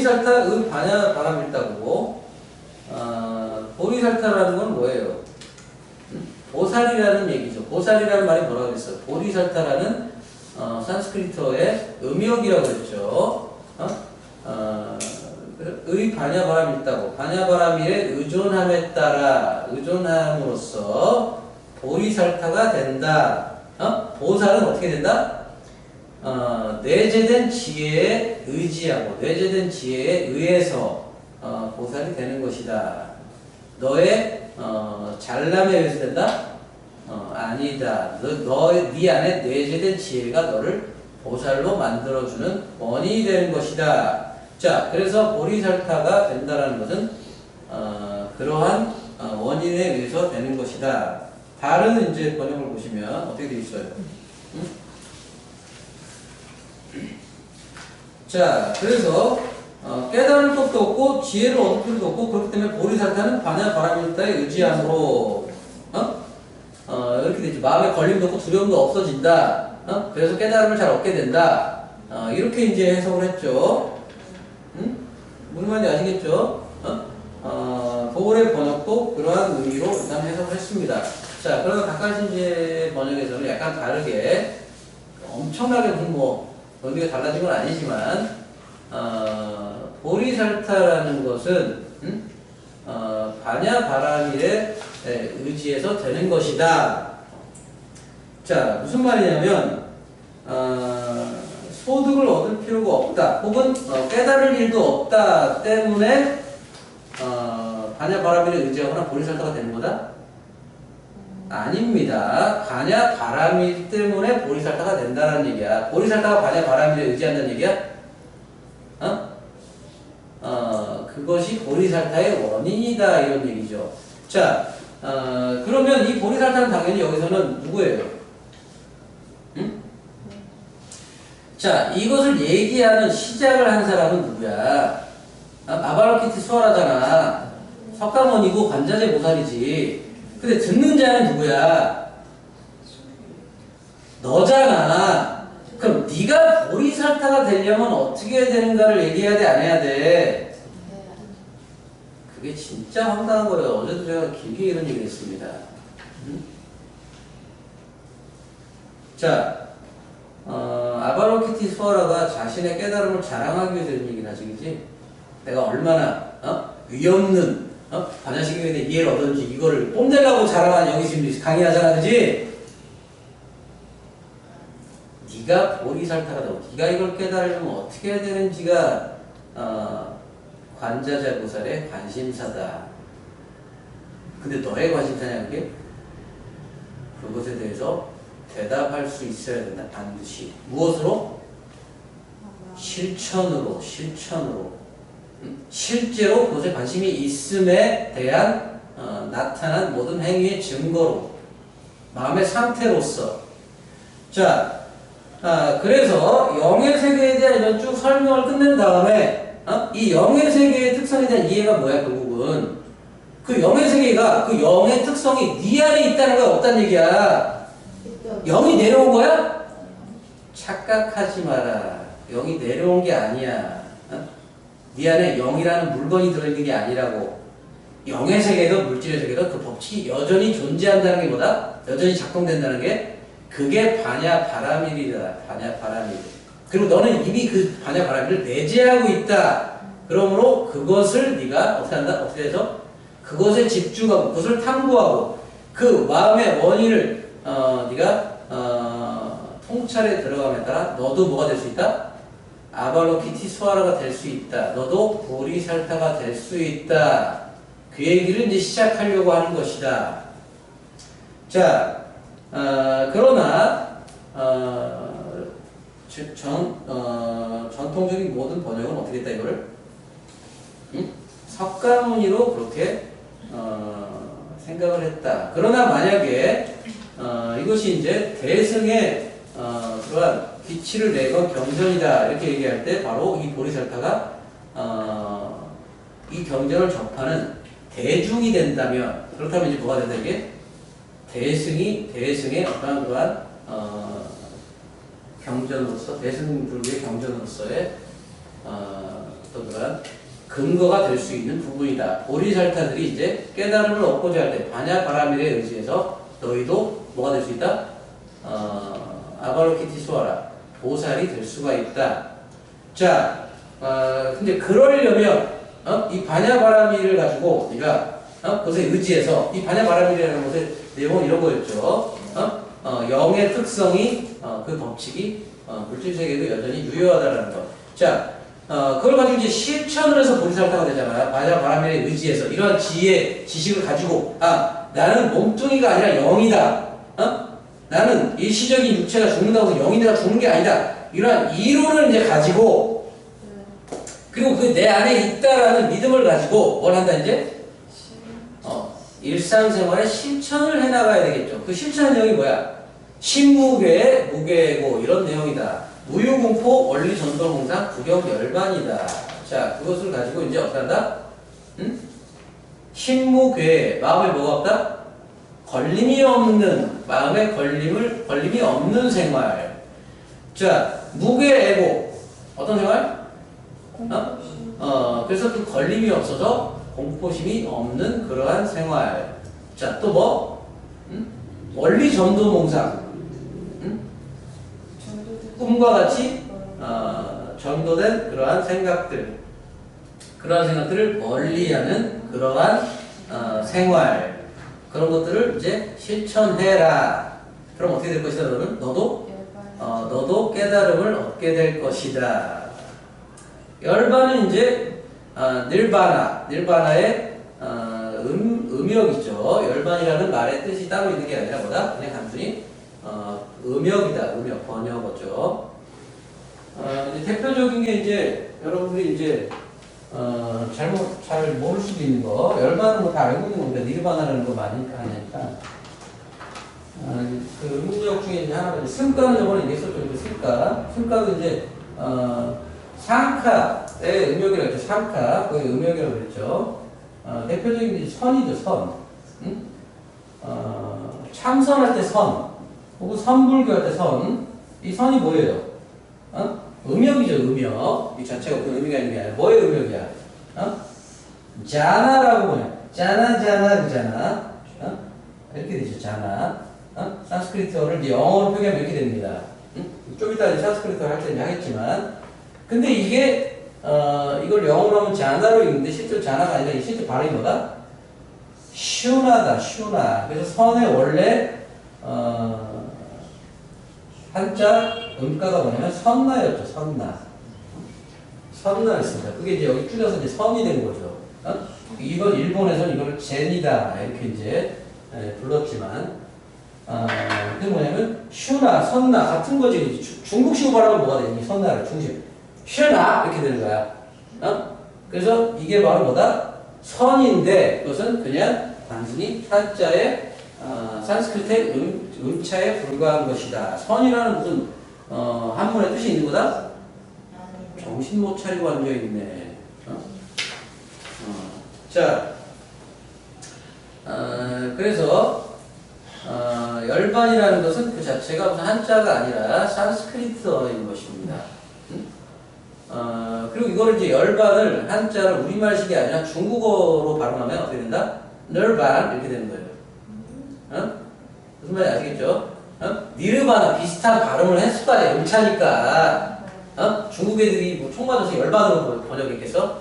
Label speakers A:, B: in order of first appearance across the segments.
A: 보리살타 반야 바람일다고. 보리살타라는 건 뭐예요? 보살이라는 얘기죠. 보살이라는 말이 뭐라고 그랬어요? 보리살타라는 산스크리트어의 음역이라고 그랬죠. 의 반야바람이 있다고. 반야바람일에 의존함에 따라 의존함으로써 보리살타가 된다. 보살은 어떻게 된다? 내재된 지혜에 의지하고 내재된 지혜에 의해서 보살이 되는 것이다. 너의 잘남에 의해서 된다? 아니다. 네 안에 내재된 지혜가 너를 보살로 만들어주는 원인이 되는 것이다. 자, 그래서 보리살타가 된다라는 것은 그러한 원인에 의해서 되는 것이다. 다른 이제 번역을 보시면 어떻게 되어 있어요? 자, 그래서 깨달을 것도 없고 지혜를 얻을 필요도 없고 그렇기 때문에 보리살타는 반야 바람일다에 의지함으로 이렇게 되죠. 마음에 걸림도 없고 두려움도 없어진다. 그래서 깨달음을 잘 얻게 된다. 이렇게 이제 해석을 했죠. 무슨 말인지 아시겠죠? 도울의 번역도 그러한 의미로 일단 해석을 했습니다. 자, 그러나 각가지 이제 번역에서는 약간 다르게 엄청나게 무슨 의미가 달라진 건 아니지만 보리살타라는 것은 반야 바람일에 의지해서 되는 것이다. 자, 무슨 말이냐면 소득을 얻을 필요가 없다. 혹은 깨달을 일도 없다 때문에 반야 바람일에 의지하거나 보리살타가 되는 거다? 아닙니다. 반야 바람일 때문에 보리살타가 된다는 얘기야. 보리살타가 반야 바람일에 의지한다는 얘기야? 그것이 보리살타의 원인이다 이런 얘기죠. 자, 그러면 이 보리살타는 당연히 여기서는 누구예요? 자, 이것을 얘기하는 시작을 한 사람은 누구야? 아발로키티스와라잖아. 석가모니고 관자재 보살이지. 근데 듣는 자는 누구야? 너잖아. 그럼 네가 보리살타가 되려면 어떻게 해야 되는가를 얘기해야 돼, 안 해야 돼? 그게 진짜 황당한 거예요. 어제도 제가 길게 이런 얘기를 했습니다. 자, 아발로키티스와라가 자신의 깨달음을 자랑하기 위해서 이런 얘기를 하지, 그지? 내가 얼마나 위없는 반야식에 대해 이해를 얻었는지 이거를 뽐내려고 자랑하는 여기 지금 강의하잖아, 그지? 네가 보리살타가 되고 네가 이걸 깨달으려면 어떻게 해야 되는지가 관자재 보살의 관심사다. 근데 너의 관심사냐 그게? 그것에 대해서 대답할 수 있어야 된다. 반드시. 무엇으로? 실천으로. 실제로 그것에 관심이 있음에 대한 나타난 모든 행위의 증거로. 마음의 상태로서. 자, 그래서 영의 세계에 대한 이런 쭉 설명을 끝낸 다음에 이 영의 세계의 특성에 대한 이해가 뭐야 결국은 그 영의 세계가 그 영의 특성이 네 안에 있다는 거야 없다는 얘기야. 영이 내려온 거야? 착각하지 마라. 영이 내려온 게 아니야. 네 안에 영이라는 물건이 들어있는 게 아니라고. 영의 세계도 물질의 세계도 그 법칙이 여전히 존재한다는 게 뭐다? 여전히 작동된다는 게 그게 반야 바람일이다. 반야 바람일. 그리고 너는 이미 그 반야 바람일을 내재하고 있다. 그러므로 그것을 네가 어떻게 한다? 어떻게 해서 그것에 집중하고 그것을 탐구하고 그 마음의 원인을 네가 통찰에 들어감에 따라 너도 뭐가 될 수 있다? 아발로키티스와라가 될 수 있다. 너도 보리살타가 될 수 있다. 그 얘기를 이제 시작하려고 하는 것이다. 자, 그러나 전통적인 모든 번역은 어떻게 했다 이거를? 석가모니로 그렇게 생각을 했다. 그러나 만약에 이것이 이제 대승의 그러한 기치를 내건 경전이다 이렇게 얘기할 때 바로 이 보리살타가 이 경전을 접하는 대중이 된다면 그렇다면 이제 뭐가 된다 이게? 대승의 어떠한 그러한 경전으로서 대승 불교의 경전으로서의 어떤 그런 근거가 될 수 있는 부분이다. 보리살타들이 이제 깨달음을 얻고자 할 때 바냐바라밀에 의지해서 너희도 뭐가 될 수 있다? 아발로키티스와라 보살이 될 수가 있다. 자, 근데 그러려면 이 바냐바라밀을 가지고 네가 그것에 의지해서 이 바냐바라밀이라는 것의 내용은 이런 거였죠. 영의 특성이 그 법칙이 물질 세계에도 여전히 유효하다라는 것. 자, 그걸 가지고 이제 실천을 해서 보리살타가 되잖아요. 바냐바라밀에 의지해서 이런 지식을 가지고 나는 몸뚱이가 아니라 영이다. 나는 일시적인 육체가 죽는다고 해서 영이 내가 죽는 게 아니다. 이러한 이론을 이제 가지고 그리고 그 내 안에 있다라는 믿음을 가지고 뭘 한다 이제? 일상생활에 실천을 해나가야 되겠죠. 그 실천의 내용이 뭐야? 신무괴, 무괴고 이런 내용이다. 무유공포, 원리전도몽상, 구경열반이다. 자, 그것을 가지고 이제 어떻게 한다? 신무괴, 마음에 뭐가 없다? 걸림이 없는, 마음에 걸림이 없는 생활. 자, 무괴애고, 어떤 생활? 그래서 그 걸림이 없어서 공포심이 없는 그러한 생활. 자, 또 뭐? 원리전도몽상. 꿈과 같이 전도된 그러한 생각들을 멀리하는 그러한 생활, 그런 것들을 이제 실천해라. 그럼 어떻게 될 것이다? 너는 너도 깨달음을 얻게 될 것이다. 열반은 이제 닐바나의 음역이죠. 열반이라는 말의 뜻이 따로 있는 게 아니라 뭐다? 그냥 단순히 음역이다. 음역, 번역어죠. 이제 대표적인 게 이제 여러분들이 이제 잘 모를 수도 있는 거. 열반은 뭐 다 알고 있는 겁니다. 니르바나라는 거 많이 하니까. 그 음역 중에 이제 하나가 승가는 저번에 얘기했었죠. 승가도 이제 상카의 음역이라고 했죠. 상카, 그게 음역이라고 그랬죠. 대표적인 게 선이죠. 선. 참선할 때 선. 혹은 선불교할 때 선. 이 선이 뭐예요? 음역이죠, 음역. 이 자체가 어떤 의미가 있는 게 아니라 뭐의 음역이야? 자나라고 보면 자나 그잖아. 이렇게 되죠, 자나. 산스크리트어를 이제 영어로 표기하면 이렇게 됩니다. 좀 이따 산스크리트어 할 때 하겠지만, 근데 이게 이걸 영어로 하면 자나로 읽는데 실제로 자나가 아니라 실제 발음이 뭐다? 슈나다, 슈나. 그래서 선의 원래 한자 음가가 뭐냐면 선나였죠, 선나. 선나였습니다. 그게 이제 여기 줄여서 이제 선이 된 거죠. 이건 일본에서는 이걸 젠이다 이렇게 이제 불렀지만, 그게 뭐냐면 슈나, 선나 같은 거지. 중국식으로 말하면 뭐가 되니? 선나를 중식. 슈나 이렇게 되는 거야. 그래서 이게 바로 뭐다? 선인데 그것은 그냥 단순히 한자의 산스크리트의 음차에 불과한 것이다. 선이라는 무슨 한문의 뜻이 있는 거다? 정신 못 차리고 앉아있네. 자, 그래서 열반이라는 것은 그 자체가 무슨 한자가 아니라 산스크리트어인 것입니다. 그리고 이거를 이제 열반을 한자를 우리말식이 아니라 중국어로 발음하면 어떻게 된다? 널반 이렇게 되는 거예요. 무슨 말인지 아시겠죠? 니르바나 비슷한 발음을 했을 거 아니야. 음차니까. 중국 애들이 뭐 총 맞아서 열반으로 번역했겠어?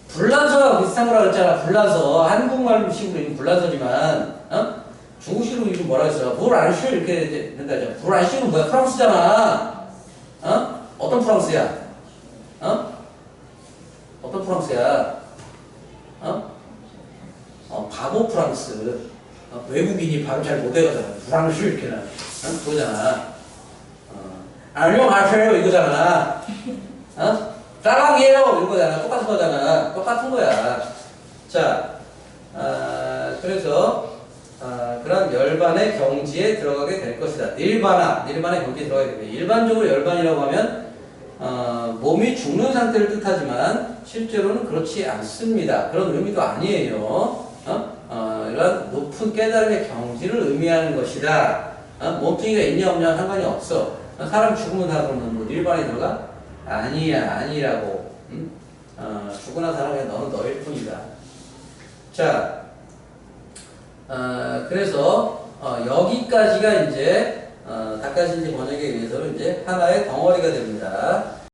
A: 불란서랑 비슷한 거라 그랬잖아. 불란서. 한국말식으로 읽는 불란서지만, 중국식으로 읽으면 뭐라 그랬어? 불안슈 이렇게 된다 했잖아. 불안슈는 뭐야? 프랑스잖아. 어떤 프랑스야? 어떤 프랑스야? 바보 프랑스. 외국인이 발음 잘 못해가잖아. 프랑스 이렇게 나. 그거잖아. 안녕하세요 이거잖아. 따랑이에요 이거잖아. 똑같은 거잖아. 똑같은 거야. 자, 그래서 그런 열반의 경지에 들어가게 될 것이다. 닐반의 경지에 들어가게 됩니다. 일반적으로 열반이라고 하면 몸이 죽는 상태를 뜻하지만 실제로는 그렇지 않습니다. 그런 의미도 아니에요. 이런 높은 깨달음의 경지를 의미하는 것이다. 몸뚱이가 있냐 없냐 상관이 없어. 사람 죽으면 다 그러면 뭐 닐반에 들어가? 아니야, 아니라고. 죽거나 살아나 너는 너일 뿐이다. 자, 그래서 여기까지가 이제 닭가슴치 번역에 의해서는 이제 하나의 덩어리가 됩니다.